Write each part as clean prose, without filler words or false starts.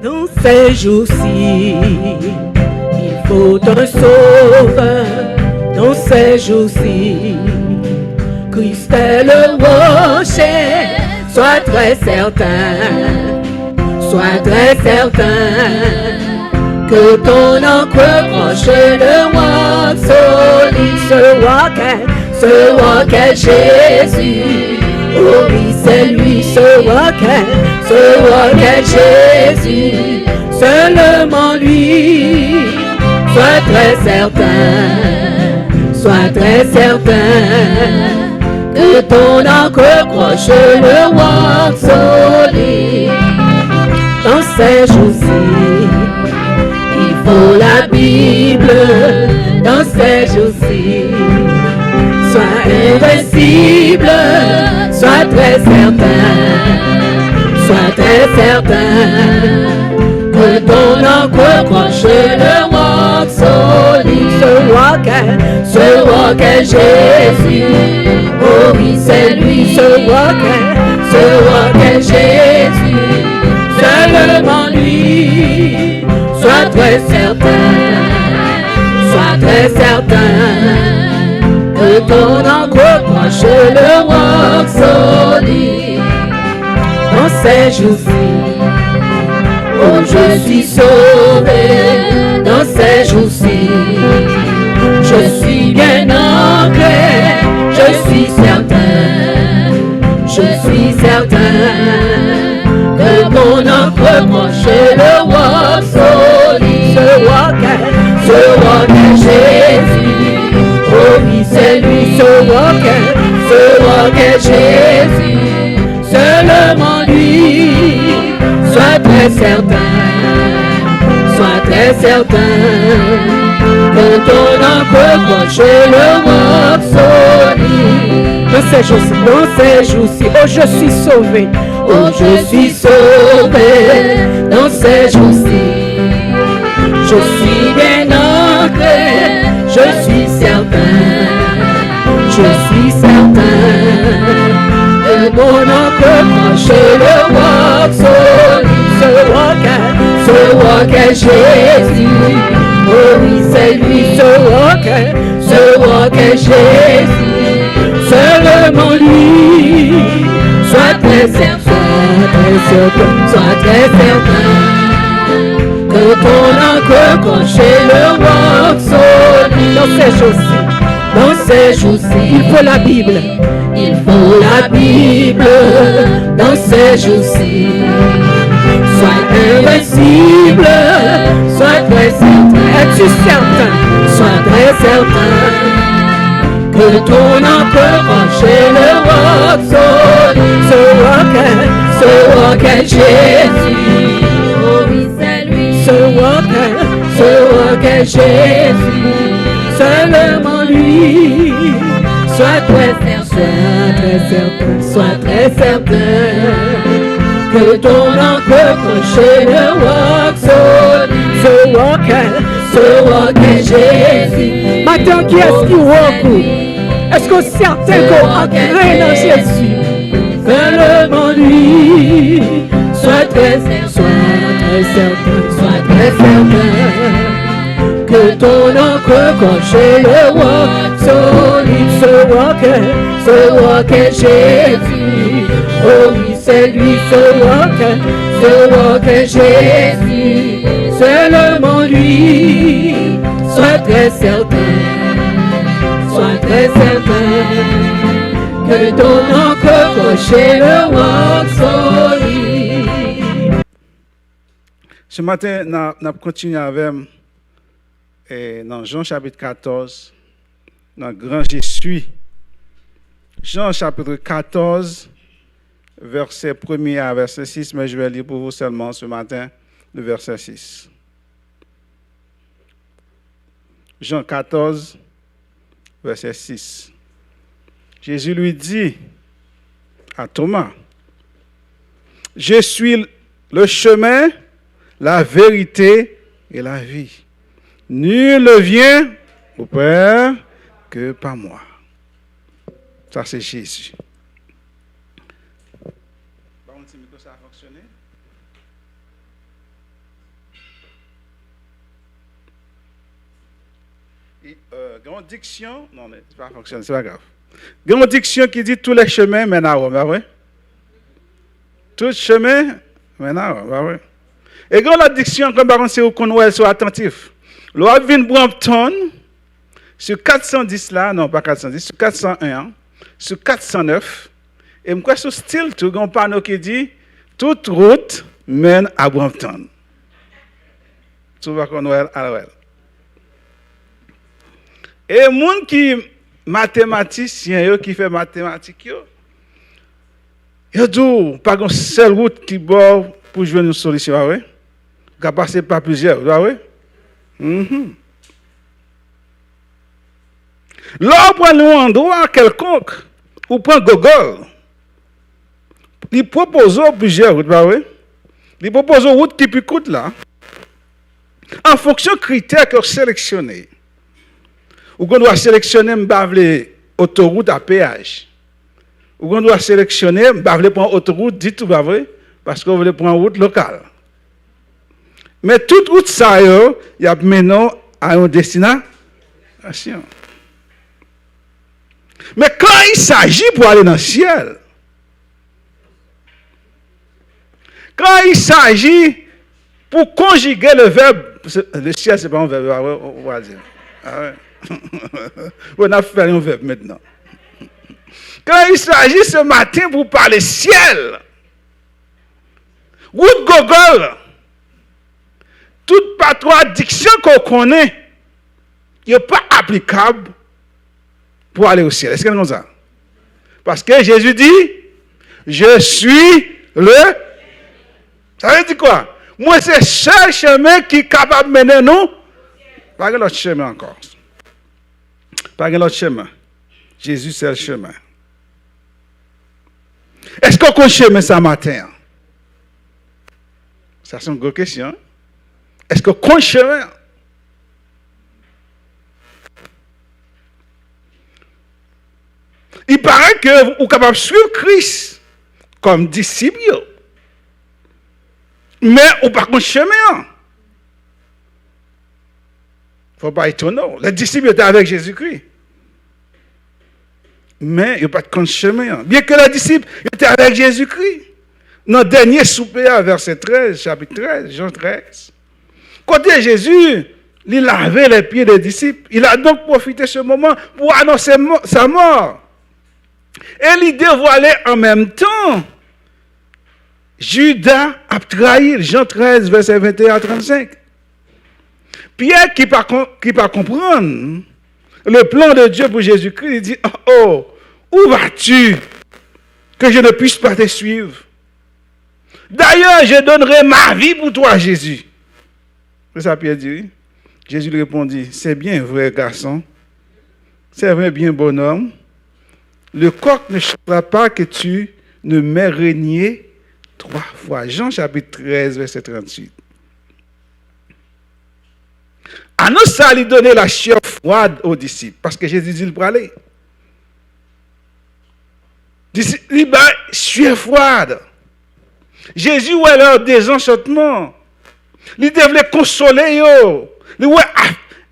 Dans ces jours-ci, il faut un sauveur. Dans ces jours-ci, Christ est le rocher. Sois très certain, sois très certain que ton encre proche le roi solide, ce roi qu'est Jésus. Oh oui, c'est lui, ce roi qu'est Jésus, seulement lui. Sois très certain que ton encre proche le roi solide. Dans ces jours-ci, il faut la Bible. Dans ces jours-ci, sois invincible, sois très certain que ton encre proche le roi solide, ce roi qu'est Jésus. Oh oui, c'est lui, ce roi qu'est Jésus, seulement lui. Sois très certain que ton encre proche le roi solide. Dans ces jours-ci, oh je suis sauvé. Dans ces jours-ci, je suis bien ancré. Je suis certain que mon encre proche le roi solide, ce roi qu'est Jésus. Oh oui, c'est lui, ce roi qu'est Jésus, seulement lui. Sois très certain que ton encre proche le roi solide. Dans ces jours-ci, oh je suis sauvé. Oh je suis sauvé. Dans ces jours-ci, je suis bien ancré. Je suis certain que mon encre proche le roi solide, ce roi qu'est Jésus. Oh oui, c'est lui, ce roi qu'est Jésus, seulement lui. Sois très certain que ton encre proche le roi solide. Dans ces jours-ci, il faut la Bible. Dans ces jours-ci, sois invincible, sois très certain. Es-tu certain? Sois très certain que ton encre proche le roi solide, ce roi qu'est Jésus. Oh oui, c'est lui, ce roi qu'est Jésus, seulement lui. Sois très certain que ton encre proche le roi solide, ce roi qu'est Jésus. Maintenant, qui est-ce qui voit? Est-ce que certains qu'on ancré dans Jésus? Seulement lui. Sois très certain que ton encre proche le roi solide, ce roi qu'est Jésus. Oh oui, c'est lui, ce roi qu'est Jésus, seulement lui. Sois très certain que ton encre proche le roi solide. Ce matin, nous continuons avec dans Jean chapitre 14, dans Grand Je suis. Jean chapitre 14, verset 1er à verset 6, mais je vais lire pour vous seulement ce matin le verset 6. Jean 14, verset 6. Jésus lui dit à Thomas, « Je suis le chemin, la vérité et la vie. Nul ne vient au Père que par moi. » Ça, c'est Jésus. Ça a fonctionné? Une diction, non, mais c'est pas fonctionne, c'est pas grave. Une diction qui dit tous les chemins mènent à Rome, bah ouais. Tout chemin mène à Rome, bah ouais. Et quand la diction, comme par contre, c'est qu'on elle soit attentif. L'on vient Brampton, sur 410 là, non pas 410, sur 401, sur 409, et moi sur style, tout un panneau qui dit toute route mène à Brampton. Tout va qu'on à l'ouest. Et les gens qui mathématiciens qui fait mathématiques, ils disent pas une seule route qui bord pour jouer une solution, oui. Qui passer par plusieurs, oui. Là, on prend un endroit quelconque, ou prend Google. Il propose plusieurs routes, oui. Il propose une route qui peut coûter là. En fonction de critères que vous sélectionnez. Ou qu'on doit sélectionner l'autoroute à péage. Ou qu'on doit sélectionner prendre autoroute dit tout vrai parce qu'on veut prendre route locale. Mais toute route ça il y a maintenant à une destination. Mais quand il s'agit pour aller dans le ciel, quand il s'agit pour conjuguer le verbe, le ciel c'est pas un verbe, on va dire. Ah ouais. On a fait un verbe maintenant. Quand il s'agit ce matin pour parler ciel, route Google, toute diction qu'on connaît, n'est pas applicable pour aller au ciel. Est-ce que c'est comme ça? Parce que Jésus dit, je suis le... Ça veut dire quoi? Moi, c'est le seul chemin qui est capable de mener nous. Pas que l'autre chemin encore. Pas un autre chemin. Jésus, c'est le chemin. Est-ce qu'on connaît le chemin ce matin? Ça, c'est une grosse question. Est-ce qu'on connaît le chemin? Il paraît que vous êtes capable de suivre Christ comme disciple. Mais vous n'avez pas le chemin. Il ne faut pas étonner. Les disciples étaient avec Jésus-Christ. Mais il n'y a pas de chemin. Bien que les disciples étaient avec Jésus-Christ. Dans le dernier souper, verset 13, chapitre 13, Jean 13. Quand Jésus, il lavait les pieds des disciples. Il a donc profité de ce moment pour annoncer sa mort. Et il dévoilait en même temps Judas a trahi, Jean 13, verset 21 à 35. Pierre, qui ne pas comprendre le plan de Dieu pour Jésus-Christ, il dit, oh, où vas-tu que je ne puisse pas te suivre? D'ailleurs, je donnerai ma vie pour toi, Jésus. C'est ça, Pierre dit. Jésus lui répondit, c'est bien vrai, garçon. C'est vrai, bien bonhomme. Le coq ne chantera pas que tu ne m'aies régné 3 fois. Jean chapitre 13, verset 38. À nous, ça lui donnait la chair froide aux disciples, parce que Jésus dit, il pour aller. Il va chair froide. Jésus, ouais, leur désenchantement. Il devait consoler, il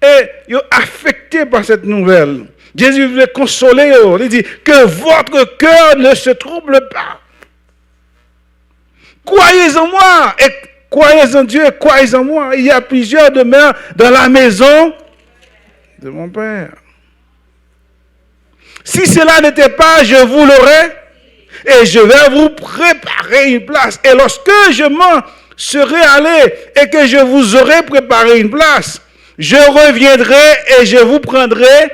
est affecté par cette nouvelle. Jésus voulait consoler, il dit que votre cœur ne se trouble pas. Croyez en moi et croyez en Dieu et croyez en moi. Il y a plusieurs demeures dans la maison de mon Père. Si cela n'était pas, je vous l'aurais et je vais vous préparer une place. Et lorsque je m'en serai allé et que je vous aurai préparé une place, je reviendrai et je vous prendrai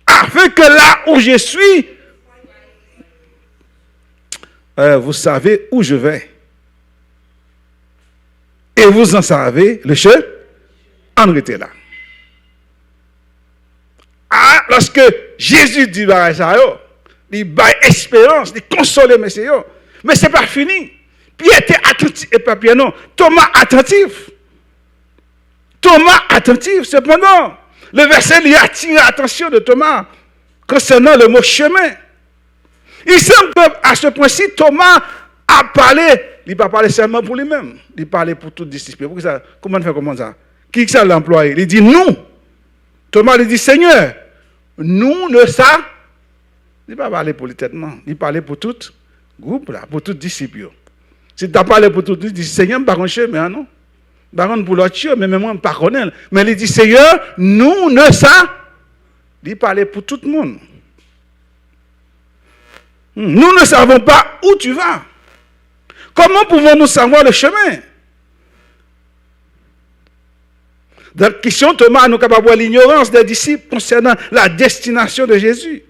afin que là où je suis, vous savez où je vais. Et vous en savez le chemin, en était là. Ah, lorsque Jésus dit ça, il bat espérance, il console Messie. Mais ce n'est pas fini. Pierre était attentif, et pas Pierre non, Thomas attentif. Thomas attentif, cependant, le verset lui attire l'attention de Thomas concernant le mot chemin. Il semble qu'à ce point-ci, Thomas a parlé, il n'a pas parlé seulement pour lui-même, il parlait pour tous les disciples. Comment faire comme ça? Qui ça l'a employé? Il dit nous. Thomas lui dit, Seigneur, nous ne savons. Il ne pas parler pour lui tête, non. Il parlait pour tout groupe, là, pour tout disciple. Si tu as parlé pour tout, il dit, Seigneur, je ne sais pas chemin, non. Je ne sais pour l'autre, mais moi, je ne sais pas. Mais il dit, Seigneur, nous ne savons. Il parlait pour tout le monde. Nous ne savons pas où tu vas. Comment pouvons-nous savoir le chemin? Dans la question, Thomas, nous sommes capables de voir l'ignorance des disciples concernant la destination de Jésus.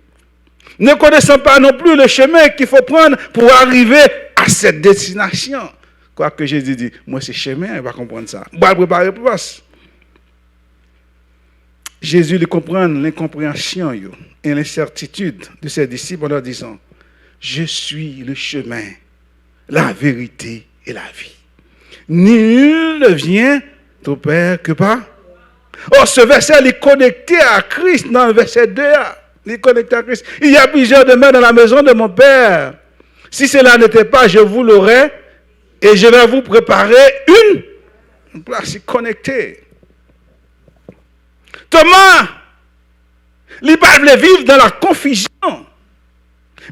Ne connaissant pas non plus le chemin qu'il faut prendre pour arriver à cette destination. Quoi que Jésus dit, moi c'est chemin, il va comprendre ça. Je vais préparer pour ça. Jésus lui comprend l'incompréhension et l'incertitude de ses disciples en leur disant, je suis le chemin, la vérité et la vie. Nul ne vient au Père que par. Or, ce verset, il est connecté à Christ dans le verset 2. Il est connecté à Christ. Il y a plusieurs demeures dans la maison de mon Père. Si cela n'était pas, je vous l'aurais et je vais vous préparer une place connectée. Thomas, il ne voulait vivre dans la confusion,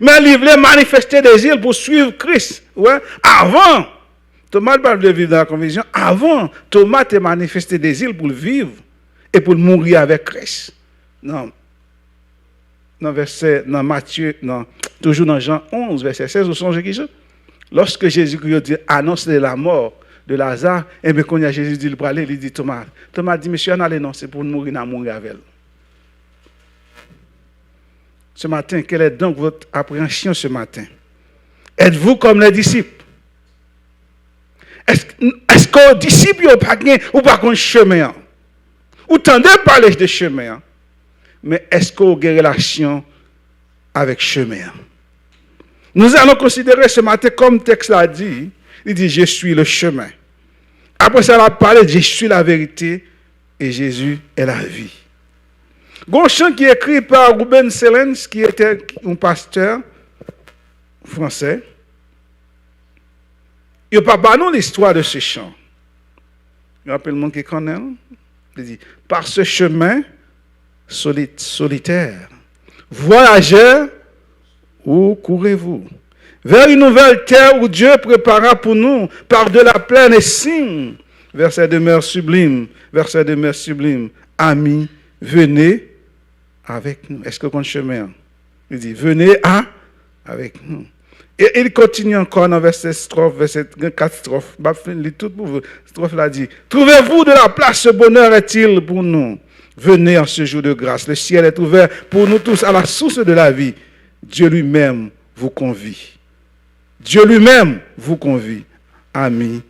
mais il voulait manifester des îles pour suivre Christ. Ouais. Avant, Thomas ne voulait vivre dans la confusion. Avant, Thomas a manifesté des îles pour le vivre et pour mourir avec Christ. Non. Dans Matthieu, non, toujours dans Jean 11, verset 16, vous songez qui ça? Lorsque Jésus dit annonce la mort de Lazare, et bien quand Jésus dit le aller, il dit Thomas. Thomas dit, monsieur, allez, non, c'est pour mourir avec elle. Ce matin, quelle est donc votre appréhension ce matin? Êtes-vous comme les disciples? Est-ce qu'aux disciples, ou pas qu'on chemin? Ou tendez parler de chemin? Mais est-ce qu'on a une relation avec chemin? Nous allons considérer ce matin, comme le texte l'a dit, il dit, je suis le chemin. Après ça, il a parlé, je suis la vérité et Jésus est la vie. Il y a un chant qui est écrit par Ruben Sellens, qui était un pasteur français. Il n'y a pas nous l'histoire de ce chant. Il y a un peu le monde qui connaît. Il dit, par ce chemin solitaire, voyageurs, où courez-vous? Vers une nouvelle terre où Dieu prépara pour nous, par de la plaine et signe. Verset de mer sublime, verset de mer sublime. Amis, venez avec nous. Est-ce que qu'on chemin? Il dit, venez avec nous. Et il continue encore dans verset 4 strophes. Tout pour vous. Strophe l'a dit, trouvez-vous de la place, ce bonheur est-il pour nous? Venez en ce jour de grâce. Le ciel est ouvert pour nous tous à la source de la vie. Dieu lui-même vous convie. Dieu lui-même vous convie. Amis,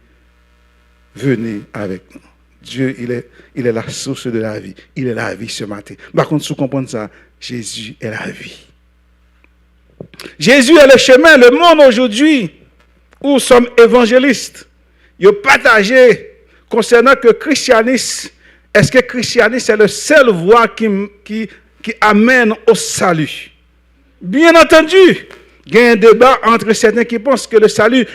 venez avec nous. Dieu, il est la source de la vie. Il est la vie ce matin. Par contre, si vous comprenez ça, Jésus est la vie. Jésus est le chemin. Le monde aujourd'hui, où nous sommes évangélistes, ils ont partagé concernant que christianisme, est-ce que le christianisme est la seule voie qui amène au salut? Bien entendu, il y a un débat entre certains qui pensent que le salut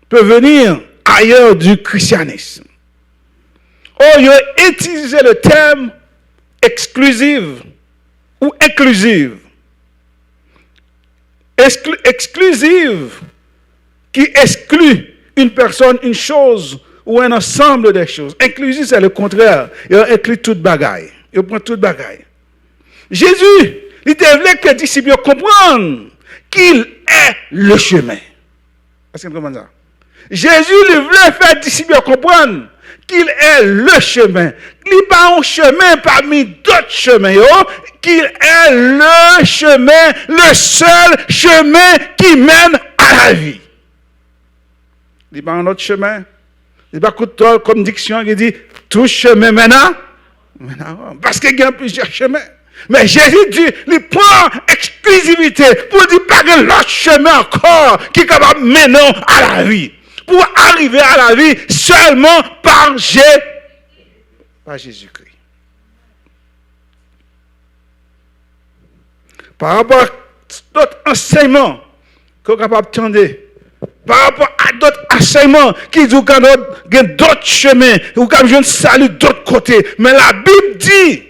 peut venir ailleurs du christianisme. Or, ils ont utilisé le terme exclusive ou inclusive. Exclusive, qui exclut une personne, une chose ou un ensemble de choses. Inclusif, c'est le contraire. Il inclut toute bagaille. Il prend toute bagaille. Jésus, il voulait que les disciples comprennent qu'il est le chemin. Est-ce que vous comprenez ça? Jésus lui voulait faire les disciples comprendre qu'il est le chemin. Il n'est pas un chemin parmi d'autres chemins. Qu'il est le chemin, le seul chemin qui mène à la vie. Il n'est pas un autre chemin. Il n'est pas comme diction qui dit tout chemin mène à Rome. Parce qu'il y a plusieurs chemins. Mais Jésus dit, il prend exclusivité pour dire pas que l'autre chemin encore qui est capable de mener à la vie. Pour arriver à la vie seulement par Jésus-Christ. Par rapport à d'autres enseignements qu'on est capable d'entendre, par rapport à d'autres enseignements qui disent qu'il y a d'autres chemins, ou qu'il y a un salut d'autres côtés. Mais la Bible dit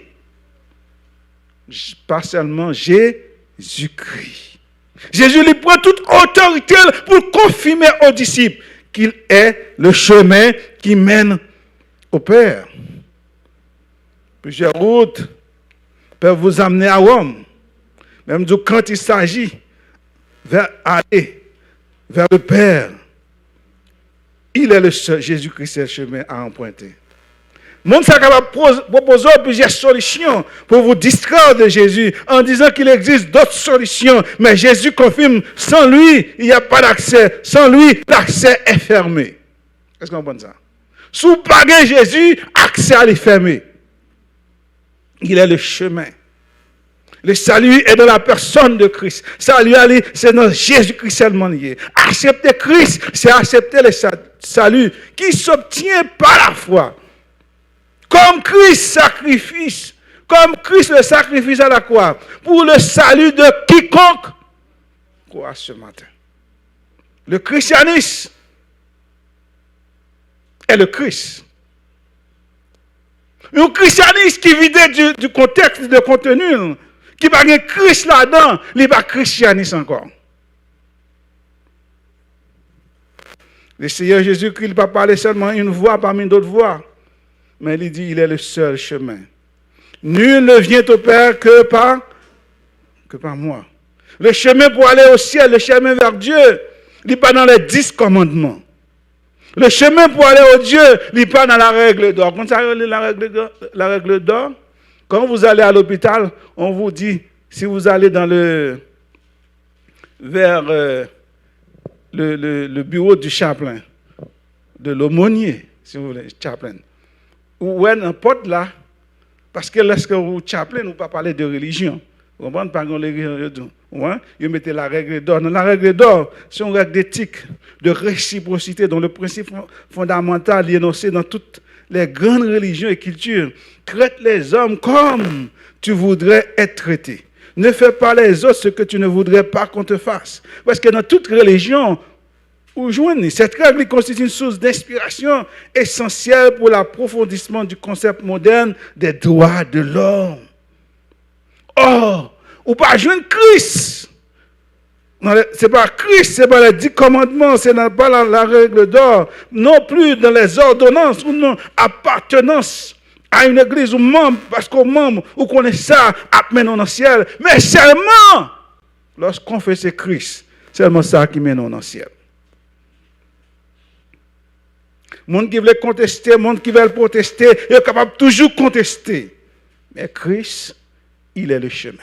pas seulement Jésus-Christ. Jésus lui prend toute autorité pour confirmer aux disciples qu'il est le chemin qui mène au Père. Plusieurs routes peuvent vous amener à Rome. Même quand il s'agit d'aller vers le Père, il est le seul, Jésus-Christ est le chemin à emprunter. Le monde est capable de proposer plusieurs solutions pour vous distraire de Jésus en disant qu'il existe d'autres solutions. Mais Jésus confirme, sans lui, il n'y a pas d'accès. Sans lui, l'accès est fermé. Est-ce qu'on comprend ça? Sous pas Jésus, accès à est fermé. Il est le chemin. Le salut est dans la personne de Christ. Salut, c'est dans Jésus-Christ seulement lié. Accepter Christ, c'est accepter le salut qui s'obtient par la foi. Comme Christ sacrifice, comme Christ le sacrifice à la croix, pour le salut de quiconque croit ce matin. Le christianisme est le Christ. Un christianisme qui vide du contexte, de contenu, qui n'a pas Christ là-dedans, il n'est pas christianisme encore. Le Seigneur Jésus-Christ, il ne va pas parler seulement une voix parmi d'autres voix. Mais il dit, il est le seul chemin. Nul ne vient au Père que par moi. Le chemin pour aller au ciel, le chemin vers Dieu, il n'est pas dans les 10 commandements. Le chemin pour aller au Dieu, il n'est pas dans la règle d'or. Quand ça la règle d'or, quand vous allez à l'hôpital, on vous dit, si vous allez vers le bureau du chaplain, de l'aumônier, si vous voulez, chaplain, ou n'importe là, parce que lorsque vous chaplain, vous ne pas parler de religion. Vous comprenez pas les religions. Vous mettez la règle d'or. Dans la règle d'or, c'est une règle d'éthique, de réciprocité, dont le principe fondamental est énoncé dans toutes les grandes religions et cultures. Traite les hommes comme tu voudrais être traité. Ne fais pas les autres ce que tu ne voudrais pas qu'on te fasse. Parce que dans toute religion, cette règle constitue une source d'inspiration essentielle pour l'approfondissement du concept moderne des droits de l'homme. Or, ou pas joindre Christ. Ce n'est pas Christ, ce n'est pas les 10 commandements, ce n'est pas la règle d'or, non plus dans les ordonnances ou non appartenance à une église ou membre, parce qu'au membre, ou qu'on est ça, après dans le ciel, mais seulement lorsqu'on fait ce Christ, seulement ça qui mène dans le ciel. Monde qui veut contester, monde qui veut protester, il est capable toujours contester. Mais Christ, il est le chemin.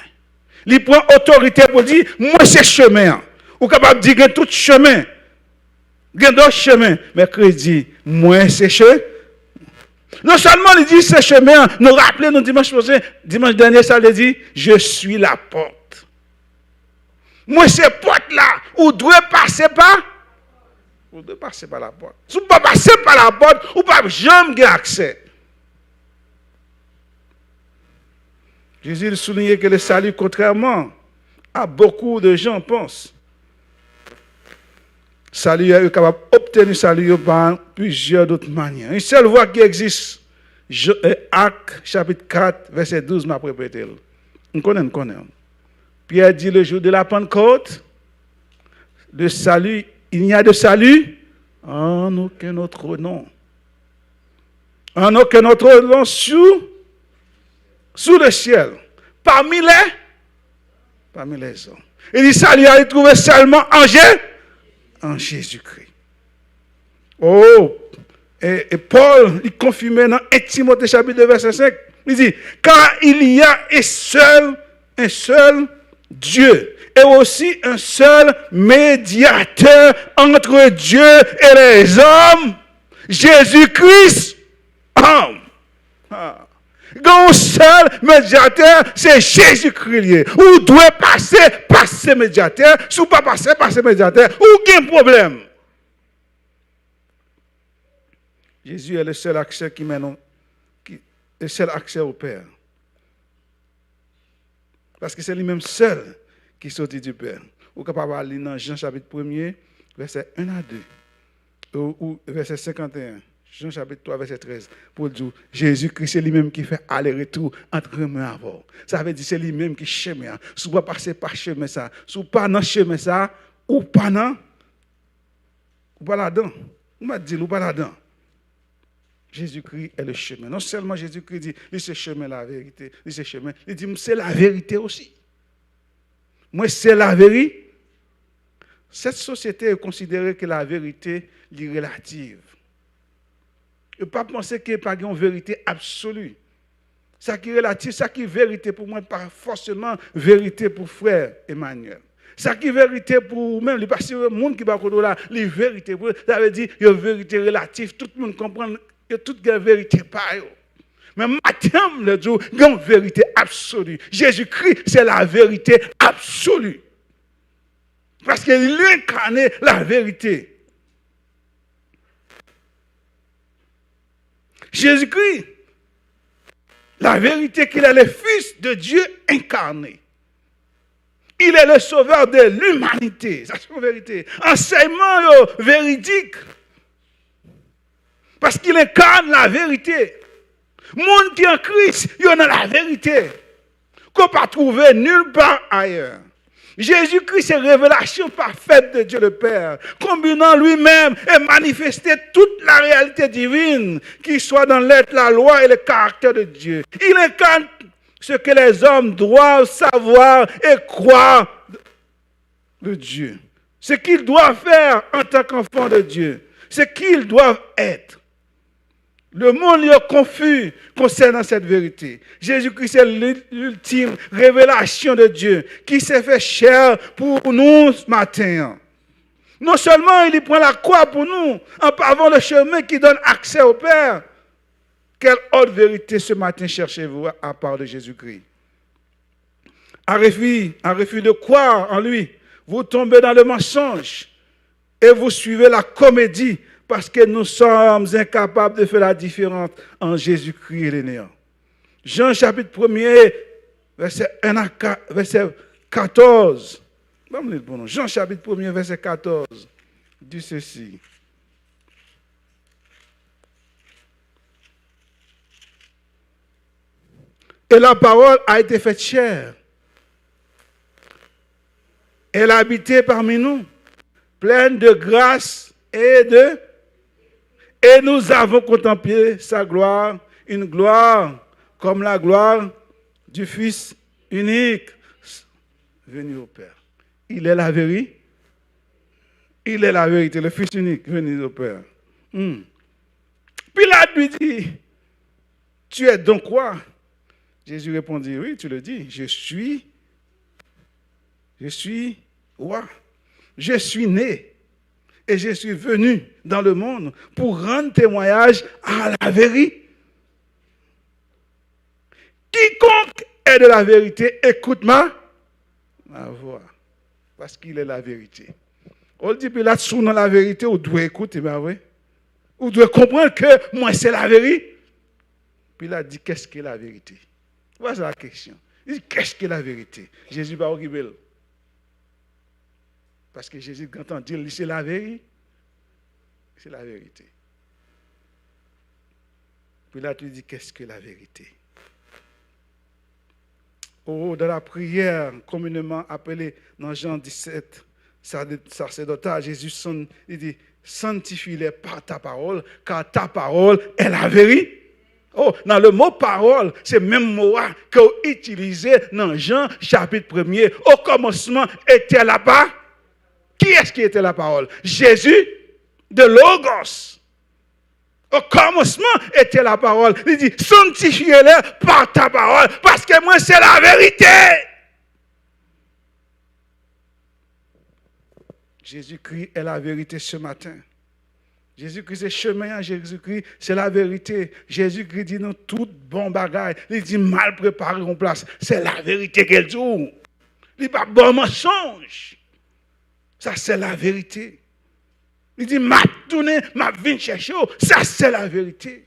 Il prend autorité pour dire, moi c'est chemin. Ou capable de dire, tout chemin. Il y a d'autres chemins. Mais Christ dit, moi c'est chemin. Non seulement il dit c'est chemin, nous rappelons nous dimanche dernier, ça il dit, je suis la porte. Moi c'est porte là, où doit passer par. Vous devez passer par la porte. Si vous ne passez pas par la porte, vous ne pouvez jamais avoir accès. Jésus soulignait que le salut, contrairement à beaucoup de gens pensent, salut est capable d'obtenir le salut par plusieurs d'autres manières. Une seule voie qui existe, Actes chapitre 4, verset 12, m'a répété. On connaît. Pierre dit le jour de la Pentecôte, le salut, il n'y a de salut en aucun autre nom. En aucun autre nom sous le ciel. Parmi les hommes. Il dit salut à y trouver seulement en Jésus-Christ. Oh, et Paul, il confirmait dans 1 Timothée chapitre 2, verset 5. Il dit, car il y a un seul Dieu. Et aussi un seul médiateur entre Dieu et les hommes, Jésus-Christ, homme. Un seul médiateur, c'est Jésus-Christ. Où doit passer médiateur, si vous ne passez pas passer médiateur, où il y a un problème? Jésus est le seul accès le seul accès au Père. Parce que c'est lui-même seul qui sortit du Père. Vous êtes capable d'aller dans Jean chapitre 1er, verset 1 à 2, ou verset 51. Jean chapitre 3, verset 13. Pour dire, Jésus-Christ, c'est lui-même qui fait aller-retour entre moi et avant. Ça veut dire c'est lui-même qui chemin. Si vous passer par chemin ça, si vous pas dans chemin ça, ou pas dans, ou pas là-dedans. On m'a dit, ou pas là-dedans. Jésus-Christ est le chemin. Non seulement Jésus-Christ dit, lui c'est chemin la vérité, lui c'est chemin, il dit, c'est la vérité aussi. Moi, c'est la vérité. Cette société est considérée que la vérité est relative. Il ne faut pas penser qu'il n'y a pas une vérité absolue. Ça qui est relatif, ça qui est vérité pour moi, pas forcément vérité pour frère Emmanuel. Ça qui est vérité pour même, parce que le monde qui va là, les vérités, ça veut dire qu'il y a une vérité relative. Tout le monde comprend que toute la vérité pareille. Mais matin, le jour, il y a une vérité absolue. Jésus-Christ, c'est la vérité absolue. Parce qu'il incarne la vérité. Jésus-Christ, la vérité qu'il est le Fils de Dieu incarné. Il est le sauveur de l'humanité. Ça, c'est la vérité. Enseignement véridique. Parce qu'il incarne la vérité. Monde qui est en Christ, il y en a la vérité. Qu'on ne peut pas trouver nulle part ailleurs. Jésus-Christ est révélation parfaite de Dieu le Père, combinant lui-même et manifesté toute la réalité divine, qui soit dans l'être, la loi et le caractère de Dieu. Il incarne ce que les hommes doivent savoir et croire de Dieu. Ce qu'ils doivent faire en tant qu'enfants de Dieu. Ce qu'ils doivent être. Le monde est confus concernant cette vérité. Jésus-Christ est l'ultime révélation de Dieu qui s'est fait chair pour nous ce matin. Non seulement il prend la croix pour nous en pavant le chemin qui donne accès au Père. Quelle autre vérité ce matin cherchez-vous à part de Jésus-Christ? En refus de croire en lui, vous tombez dans le mensonge et vous suivez la comédie. Parce que nous sommes incapables de faire la différence en Jésus-Christ et les néants. Jean chapitre 1er, verset 1 à 4, verset 14. Jean chapitre 1er, verset 14, dit ceci. Et la parole a été faite chair. Elle a habité parmi nous, pleine de grâce et nous avons contemplé sa gloire, une gloire comme la gloire du Fils unique venu au Père. Il est la vérité. Il est la vérité, le Fils unique venu au Père. Pilate lui dit, tu es donc quoi? Jésus répondit, oui, tu le dis, je suis roi. Je suis né. Et je suis venu dans le monde pour rendre témoignage à la vérité. Quiconque est de la vérité, écoute ma voix. Parce qu'il est la vérité. On dit, puis là, sous dans la vérité, on doit écouter, ben oui. On doit comprendre que moi, c'est la vérité. Puis là, il dit, qu'est-ce qu'est la vérité? Voilà la question. Il dit, qu'est-ce qu'est la vérité? Jésus va occuper. Parce que Jésus, quand on dit, c'est la vérité, c'est la vérité. Puis là, tu dis, qu'est-ce que la vérité? Oh, dans la prière communément appelée dans Jean 17, sacerdotal, Jésus il dit, sanctifie-les par ta parole, car ta parole est la vérité. Oh, dans le mot parole, c'est le même mot que vous utilisez dans Jean chapitre 1er. Au commencement était la parole. Qui est-ce qui était la parole? Jésus de Logos. Au commencement était la parole. Il dit, sanctifie-les par ta parole, parce que moi, c'est la vérité. Jésus-Christ est la vérité ce matin. Jésus-Christ, c'est chemin, Jésus-Christ, c'est la vérité. Jésus-Christ dit, nous, tout bon bagaille. Il dit, mal préparé en place. C'est la vérité qu'elle dit. Il dit, pas bon mensonge. Ça, c'est la vérité. Il dit, m'a tourné, m'a venu chercher. Ça, c'est la vérité.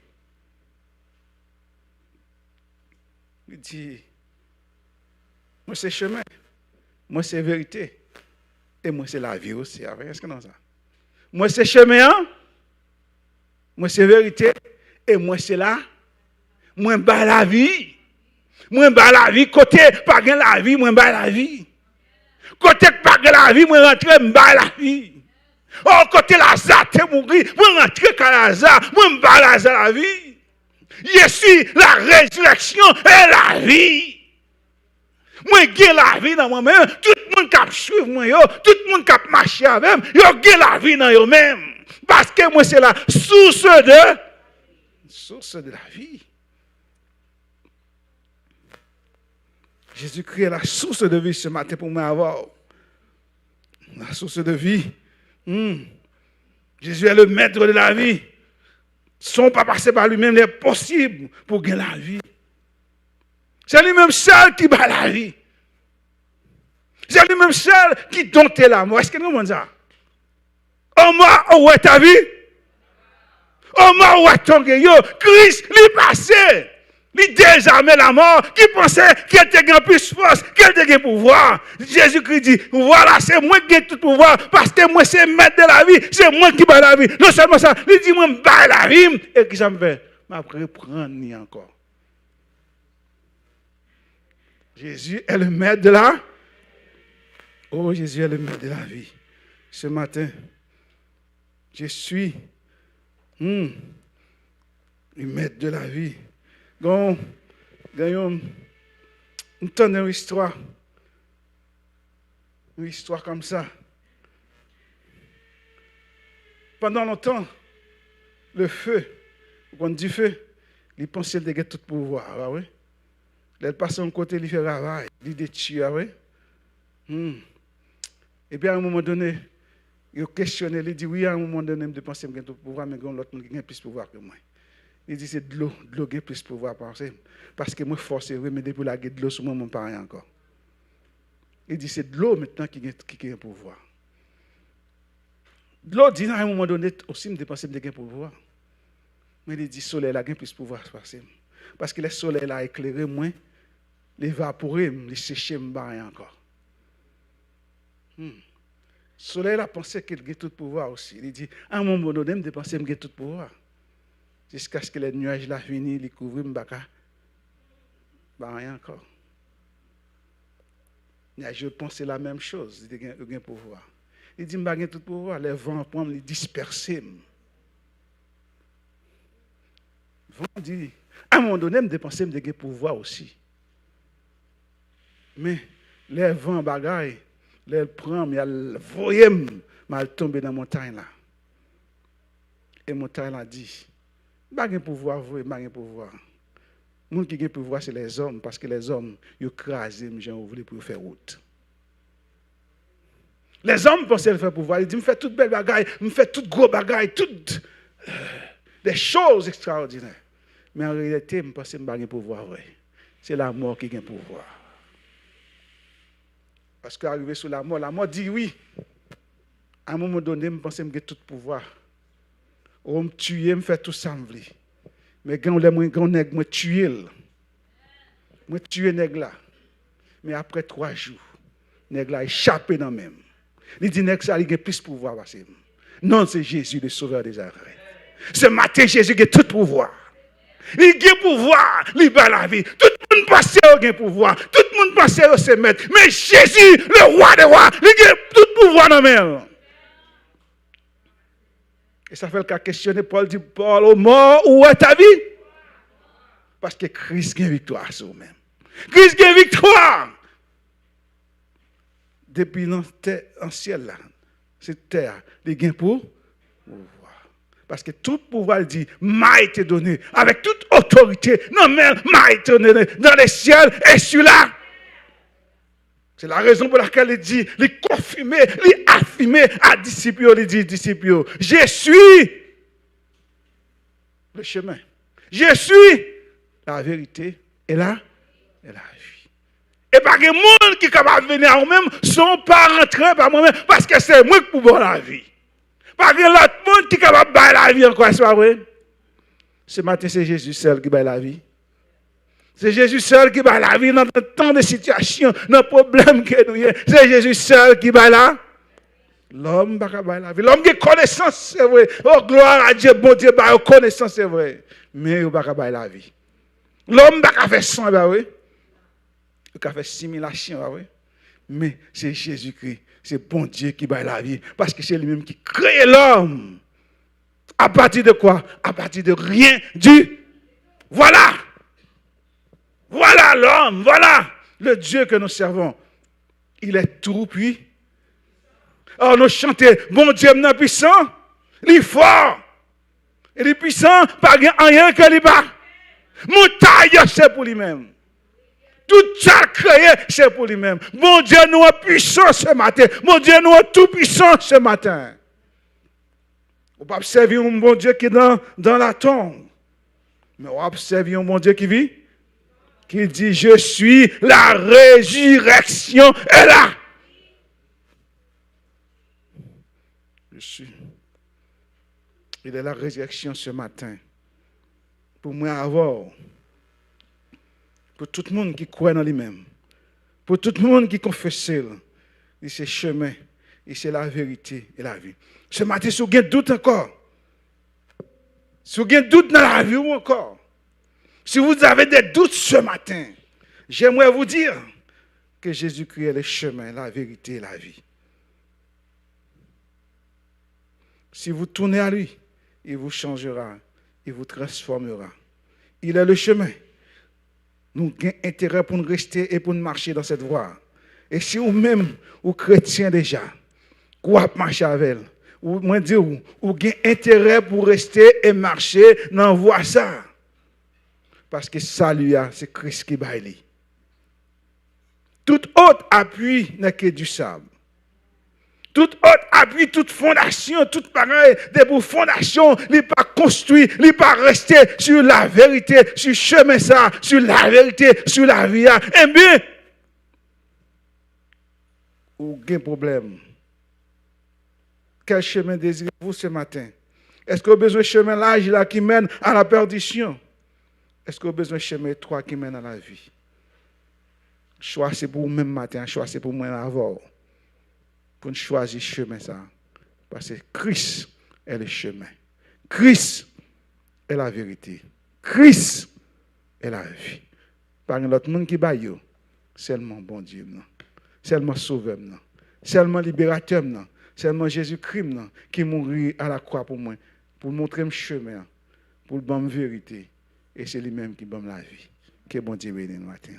Il dit, moi, c'est chemin. Moi, c'est vérité. Et moi, c'est la vie aussi. Est-ce que non, ça? Moi, c'est chemin. Moi, c'est vérité. Et moi, c'est là. Moi, bas la vie. Moi, bas la vie. Côté, pas gain la vie, moi, bas la vie. Côté, pas gain la vie, moi, rentre, bas la vie. Oh, côté Lazare, t'es mouru. Moi, rentre, quand Lazare, moi, bas Lazare la vie. Je suis la résurrection et la vie. Moi, j'ai la vie dans moi-même. Tout le monde qui suivre moi, tout le monde qui marche avec moi, j'ai la vie dans moi-même. Parce que moi, c'est la source de la vie. Jésus-Christ est la source de vie ce matin pour moi avoir. La source de vie. Jésus est le maître de la vie. Son pas passé par lui-même, il est possible pour gagner la vie. C'est lui-même seul qui bat la vie. C'est lui-même seul qui dompte la mort. Est-ce que nous dit ça? Oh, moi, où est ta vie? Oh, moi, où est ton guerrier? Christ, il passé. Il désarmait la mort. Qui pensait qu'il était gain plus force, qu'il était gain pouvoir. Jésus-Christ dit, voilà, c'est moi qui ai tout pouvoir. Parce que moi, c'est maître de la vie. C'est moi qui bat la vie. Non seulement ça, il dit, moi, je bats la vie. Et que ça me fait? Je vais reprendre encore. Jésus est le maître de la vie. Oh, Jésus est le maître de la vie. Ce matin, je suis le maître de la vie. Gagnons une histoire. Une histoire comme ça. Pendant longtemps, le feu, quand on dit feu, il pensait qu'il avait tout pouvoir. Oui? Il passe de côté, il fait travail, il détruit. Oui? Et puis à un moment donné, il questionne, il dit oui, à un moment donné, je pense que j'ai tout pouvoir, mais l'autre qui a plus de pouvoir que moi. Il dit c'est de l'eau qui a plus de pouvoir parce que moi forcé, mais depuis la guerre de l'eau, sur moi, je ne parle pas encore. Il dit c'est de l'eau maintenant qui a un pouvoir. De l'eau dit à un moment donné, aussi, je dépense de pouvoir. Mais il dit le soleil a plus de pouvoir parce que le soleil a éclairé moi, l'évaporé, les séché, je ne parle encore. Le soleil a pensé qu'il a tout pouvoir aussi. Il dit, à un moment donné, je pense qu'il a tout pouvoir. Jusqu'à ce que les nuages là finissent, ils couvrent, je ne rien encore. Je pense la même chose, il a un pouvoir. Il dit, je n'ai pas tout pouvoir, les vents prennent, les disperser. Le vent dit, à un moment donné, je pense qu'il a un pouvoir aussi. Mais les vents bagaille, les prend, mais elle voyait mal tomber dans la montagne là. Et la montagne là dit, pas de pouvoir, pas de pouvoir. Les gens qui ont le pouvoir, c'est les hommes, parce que les hommes, ils crasent les gens pour faire route. Les hommes pensaient faire pouvoir, ils disent, je fais toute belle bagaille, je fais toute gros bagaille, toutes des choses extraordinaires. Mais en réalité, je pense que je n'ai pas de pouvoir. C'est la mort qui a le pouvoir. Parce qu'arrivé sur la mort dit oui. À un moment donné, je pense que j'ai tout pouvoir. On me tue, me fait tout ça. Mais quand on nègre, me tue. Me tue nègre là. Mais après 3 jours, nègre là échappé dans même. Il dit nègre ça, il a plus de pouvoir. Non, c'est Jésus, le sauveur des arrêts. Ce matin, Jésus a tout pouvoir. Il a pouvoir, il bat la vie. Tout le monde pense qu'il a pouvoir. Tout le monde pense qu'il se mettre. Mais Jésus, le roi des rois, il a tout pouvoir dans la main. Et ça fait le cas questionner Paul dit, Paul, au mort, où est ta vie? Parce que Christ a une victoire sur vous-même. Christ a une victoire. Depuis le ciel là, cette terre, il gagne pour pouvoir. Parce que tout pouvoir dit, m'a été donné, avec toute autorité, non mais m'a été donné dans les ciels et sur la. C'est la raison pour laquelle il dit, il confirmé, il affirmé à disciples, il dit disciples, je suis le chemin. Je suis la vérité et la vie. Et pas que les gens qui sont capables de venir à moi-même ne sont pas rentrés par moi-même parce que c'est moi qui peux la vie. Pas que l'autre monde qui est capable de faire la vie encore, c'est pas vrai? Ce matin, c'est Jésus seul qui fait la vie. C'est Jésus seul qui bat la vie dans tant de situations, dans les problèmes que nous avons. C'est Jésus seul qui bat la. L'homme va pas la vie. L'homme qui a connaissance, c'est vrai. Oh, gloire à Dieu, bon Dieu, bah, connaissance, c'est vrai. Mais il va pas la vie. L'homme va pas faire 100, bah oui. Il va faire 6000 bah oui. Mais c'est Jésus-Christ, c'est bon Dieu qui va la vie. Parce que c'est lui-même qui crée l'homme. À partir de quoi? À partir de rien du. Voilà. Voilà l'homme, voilà le Dieu que nous servons. Il est tout puissant. Oh, nous chantons, bon Dieu, est puissant, il est fort. Il est puissant, pas rien que lui pas. Montagne, c'est pour lui-même. Tout ça créé, c'est pour lui-même. Bon Dieu, nous est puissant ce matin. Bon Dieu, nous est tout puissant ce matin. On va observer un bon Dieu qui est dans la tombe. Mais on va observer un bon Dieu qui vit. Qui dit, je suis la résurrection et là. Je suis. Il est la résurrection ce matin. Pour moi avoir. Pour tout le monde qui croit dans lui-même. Pour tout le monde qui confesse. Il c'est chemin. Et c'est la vérité et la vie. Ce matin, si vous avez doute encore. Si vous avez doute dans la vie ou encore. Si vous avez des doutes ce matin, j'aimerais vous dire que Jésus-Christ est le chemin, la vérité et la vie. Si vous tournez à lui, il vous changera, il vous transformera. Il est le chemin. Nous avons intérêt pour nous rester et pour nous marcher dans cette voie. Et si vous-même, vous chrétiens déjà, vous marchez avec elle, ou moi dire, vous avez intérêt pour rester et marcher dans la voie ça. Parce que salut, c'est Christ qui baille. Tout autre appui n'est que du sable. Tout autre appui, toute fondation, tout pareil, des pour fondation, il n'est pas construit, il n'est pas resté sur la vérité, sur le chemin ça, sur la vérité, sur la vie. Eh bien, vous avez un problème. Quel chemin désirez-vous ce matin? Est-ce que vous avez besoin de chemin large là qui mène à la perdition? Est-ce que vous avez besoin de chemin étroit qui mène à la vie? Choisissez pour vous même matin, choisissez pour moi avant. Pour choisir chemin ça. Parce que Christ est le chemin. Christ est la vérité. Christ est la vie. Par l'autre monde qui baille, seulement bon Dieu, non. Seulement sauveur, non. Seulement libérateur, non. Seulement Jésus-Christ, non. Qui mourit à la croix pour moi. Pour montrer le chemin. Pour le bon vérité. Et c'est lui-même qui donne la vie. Que bon Dieu bénisse nous matin.